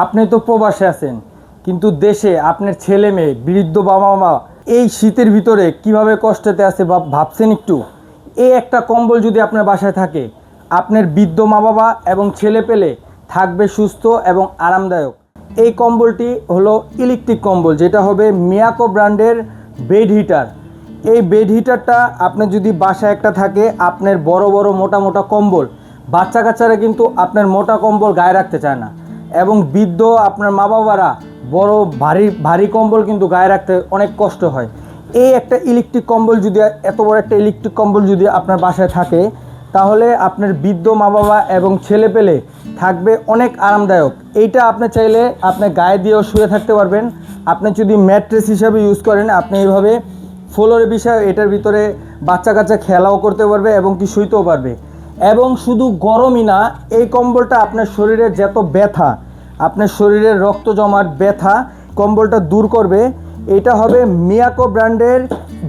আপনি তো প্রবাসে আছেন, কিন্তু দেশে আপনার ছেলে মেয়ে, বৃদ্ধ বাবা মা এই শীতের ভিতরে কিভাবে কষ্টতে আছে ভাবছেন একটু? এই একটা কম্বল যদি আপনার বাসায় থাকে, আপনার বৃদ্ধ মা বাবা এবং ছেলে পেলে থাকবে সুস্থ এবং আরামদায়ক। এই কম্বলটি হলো ইলেকট্রিক কম্বল, যেটা হবে মিয়াকো ব্র্যান্ডের বেড হিটার। এই বেড হিটারটা আপনার যদি বাসায় একটা থাকে, আপনার বড় বড় মোটা মোটা কম্বল, বাচ্চা কাচ্চারা কিন্তু আপনার মোটা কম্বল গায়ে রাখতে চায় না, এবং বৃদ্ধ আপনার মা বাবারা বড় ভারী ভারী কম্বল কিন্তু গায়ে রাখতে অনেক কষ্ট হয়। এই একটা ইলেকট্রিক কম্বল যদি, এত বড় একটা ইলেকট্রিক কম্বল যদি আপনার বাসায় থাকে, তাহলে আপনার বৃদ্ধ মা বাবা এবং ছেলে পেলে থাকবে অনেক আরামদায়ক। এইটা আপনি চাইলে আপনি গায়ে দিয়েও শুয়ে থাকতে পারবেন। আপনি যদি ম্যাট্রেস হিসাবে ইউজ করেন, আপনি এইভাবে ফ্লোরের বিষয় এটার ভিতরে বাচ্চা কাচ্চা খেলাও করতে পারবে এবং কি শুইতেও পারবে। এবং শুধু গরমই না, এই কম্বলটা আপনার শরীরে যত ব্যথা, আপনার শরীরের রক্ত জমাট ব্যথা কম্বলটা দূর করবে। এটা হবে মিয়াকো ব্র্যান্ডের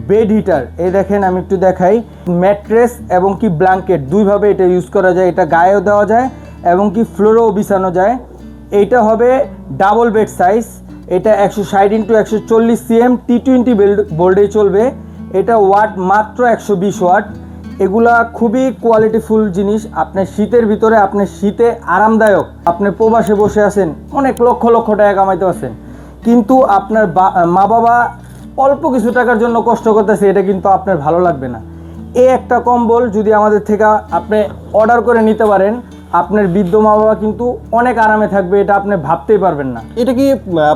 বেড হিটার। এই দেখেন, আমি একটু দেখাই। ম্যাট্রেস এবং কি ব্ল্যাঙ্কেট দুইভাবে এটা ইউজ করা যায়। এটা গায়েও দেওয়া যায় এবং কি ফ্লোরেও বিছানো যায়। এইটা হবে ডাবল বেড সাইজ। এটা 160x140 cm T20 বোল্ডে চলবে। এটা ওয়াট মাত্র 120 ওয়াট। এগুলা খুবই কোয়ালিটিফুল জিনিস। আপনার শীতের ভিতরে, আপনার শীতে আরামদায়ক। আপনি প্রবাসে বসে আছেন, অনেক লক্ষ লক্ষ টাকা কামাইতে পারছেন, কিন্তু আপনার মা বাবা অল্প কিছু টাকার জন্য কষ্ট করতেছে, এটা কিন্তু আপনার ভালো লাগবে না। এই একটা কম্বল যদি আমাদের থেকে আপনি অর্ডার করে নিতে পারেন, আপনার বৃদ্ধ মা বাবা কিন্তু অনেক আরামে থাকবে, এটা আপনি ভাবতেই পারবেন না। এটা কি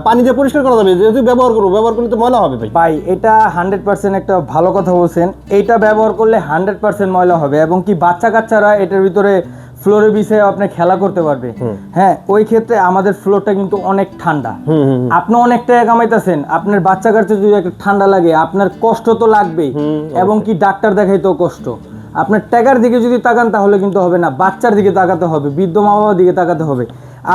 পানি দিয়ে পরিষ্কার করা যাবে? যেহেতু ব্যবহার করলে তো ময়লা হবে ভাই। এটা 100% একটা ভালো কথা বলছেন। এইটা ব্যবহার করলে 100% ময়লা হবে, এবং কি বাচ্চা কাচ্চারা এটার ভিতরে ফ্লোরে বিছে আপনি খেলা করতে পারবে। হ্যাঁ, ওই ক্ষেত্রে আমাদের ফ্লোরটা কিন্তু অনেক ঠান্ডা। আপনি অনেক টাকা কামাইতেছেন, আপনার বাচ্চা কাচ্চা যদি একটা ঠান্ডা লাগে, আপনার কষ্ট তো লাগবেই, এবং কি ডাক্তার দেখাইতেও কষ্ট। আপনার টাকার দিকে যদি তাকান তাহলে কিন্তু হবে না, বাচ্চার দিকে তাকাতে হবে, বৃদ্ধ মা বাবার দিকে তাকাতে হবে।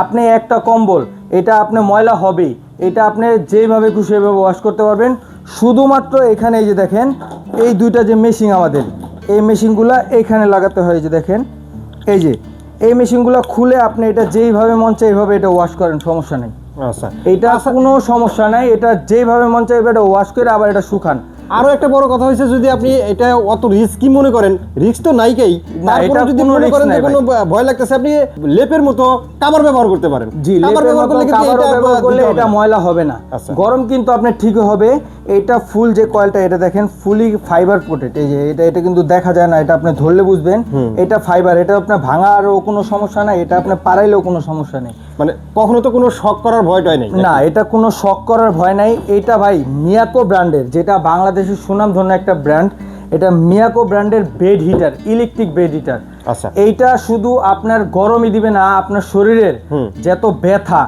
আপনি একটা কম্বল, এটা আপনার ময়লা হবেই, এটা আপনি যেভাবে খুশি এভাবে ওয়াশ করতে পারবেন। শুধুমাত্র এখানে এই যে দেখেন, এই দুইটা যে মেশিন আমাদের, এই মেশিনগুলো এইখানে লাগাতে হয়। এই যে দেখেন, এই যে এই মেশিনগুলো খুলে আপনি এটা যেইভাবে মন চায় এইভাবে এটা ওয়াশ করেন, সমস্যা নেই। আচ্ছা, এটা কোনো সমস্যা নাই। এটা যেভাবে মন চায় এটা ওয়াশ করে আবার এটা শুকান। আরো একটা বড় কথা হয়েছে, যদি আপনি এটা অত রিস্কি মনে করেন, রিস্ক তো নাইকেই, তারপরে যদি মনে করেন যে কোনো ভয় লাগতেছে, আপনি লেপের মতো কভার ব্যবহার করতে পারেন। জি, কভার ব্যবহার করলে এটা ময়লা হবে না। গরম কিন্তু আপনার ঠিক হবে। এটা ফুল যে কয়েলটা, এটা দেখেন ফুলি ফাইবার কোটেড। এই যে এটা কিন্তু দেখা যায় না, এটা আপনি ধরলে বুঝবেন। এটা ফাইবার, এটা আপনার ভাঙারও কোনো সমস্যা নাই, এটা আপনার পাড়াইলেও কোনো সমস্যা নেই। মানে কখনো তো কোনো শক করার ভয়টাই নেই না, এটা কোনো শক করার ভয় নাই। এটা ভাই মিয়াকো ব্র্যান্ডের, যেটা বাংলাদেশের সুনামধন্য একটা ব্র্যান্ড। এটা মিয়াকো ব্র্যান্ডের bed heater, electric bed heater. আচ্ছা, এইটা শুধু আপনার গরমই দিবে না, আপনার শরীরের যত ব্যথা,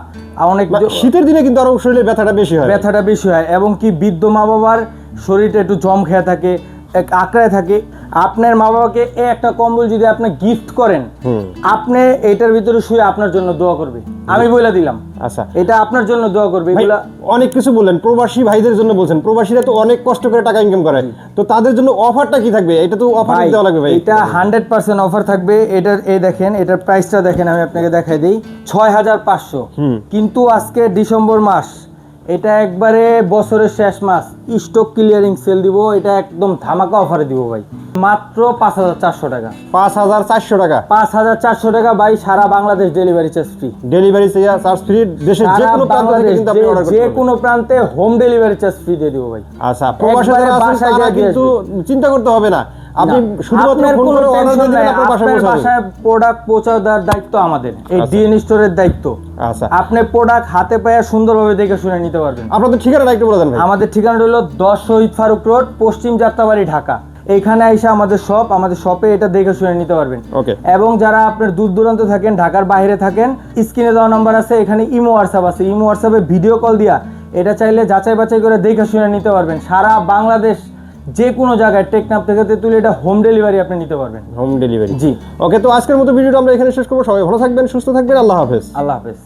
অনেক শীতের দিনে কিন্তু আরো শরীরের ব্যথাটা বেশি হয়, এবং কি বৃদ্ধ মা বাবার শরীরটা একটু জম খেয়ে থাকে, আঁকড়ায় থাকে। আপনার মা বাবাকে একটা কম্বল যদি আপনি গিফট করেন, আপনি এটার ভিতরে শুয়ে আপনার জন্য দোয়া করবে, আমি বলে দিলাম। আচ্ছা, এটা আপনার জন্য দোয়া করবে। এগুলা অনেক কিছু বললেন, প্রবাসী ভাইদের জন্য বলছেন। প্রবাসীরা তো অনেক কষ্ট করে টাকা ইনকাম করে, তো তাদের জন্য অফারটা কি থাকবে? এটা তো অফার দেওয়া লাগবে ভাই। এটা 100% অফার থাকবে। এটার এই দেখেন, এটার প্রাইসটা দেখেন, আমি আপনাকে দেখাই দিই। 6500। কিন্তু আজকে ডিসেম্বর মাস, এটা একবারে বছরের শেষ মাস, স্টক ক্লিয়ারিং সেল দিব। এটা একদম ধামাকা অফারে দিব ভাই, মাত্র 5400 টাকা। 5400 টাকা? 5400 টাকা ভাই, সারা Bangladesh delivery charge free. Delivery charge free, দেশের যে কোনো প্রান্ত থেকে কিন্তু আপনি অর্ডার করতে পারবেন। যে কোনো প্রান্তে হোম ডেলিভারি চার্জ ফ্রি দিয়ে দিব ভাই। আচ্ছা, প্রবাসী যারা আছেন তারা কিন্তু চিন্তা করতে হবে না, আপনি শুধুমাত্র ফোন করে অর্ডার দিয়ে দিবেন, আপনার বাসায় প্রোডাক্ট পৌঁছে দেওয়ার দায়িত্ব আমাদের, এই ডিএন স্টোরের দায়িত্ব। আচ্ছা, আপনি প্রোডাক্ট হাতে পেয়ে সুন্দরভাবে দেখে শুনে নিতে পারবেন। আপনাদের ঠিকানাটা একটু বলে দেন ভাই। আমাদের ঠিকানাটা হলো 10 শহীদ ফারুক রোড, পশ্চিম যাত্রাবাড়ি, ঢাকা। এইখানে এসে আমাদের শপে এটা দেখে শুনে নিতে পারবেন। ওকে। এবং যারা আপনার দূর দূরান্ত থাকেন, ঢাকার বাইরে থাকেন, স্ক্রিনে দেওয়া নাম্বার আছে, এখানে ইমো হোয়াটসঅ্যাপ আছে। ইমো হোয়াটসঅ্যাপে ভিডিও কল দিয়া এটা চাইলে যাচাই বাছাই করে দেখে শুনে নিতে পারবেন। সারা বাংলাদেশ যে কোনো জায়গায়, টেকনাফ থেকে তেতুল, এটা হোম ডেলিভারি আপনি নিতে পারবেন। হোম ডেলিভারি, জি। ওকে, তো আজকের মতো ভিডিওটা আমরা এখানে শেষ করবো। সবাই ভালো থাকবেন, সুস্থ থাকবেন। আল্লাহ হাফেজ। আল্লাহ হাফেজ।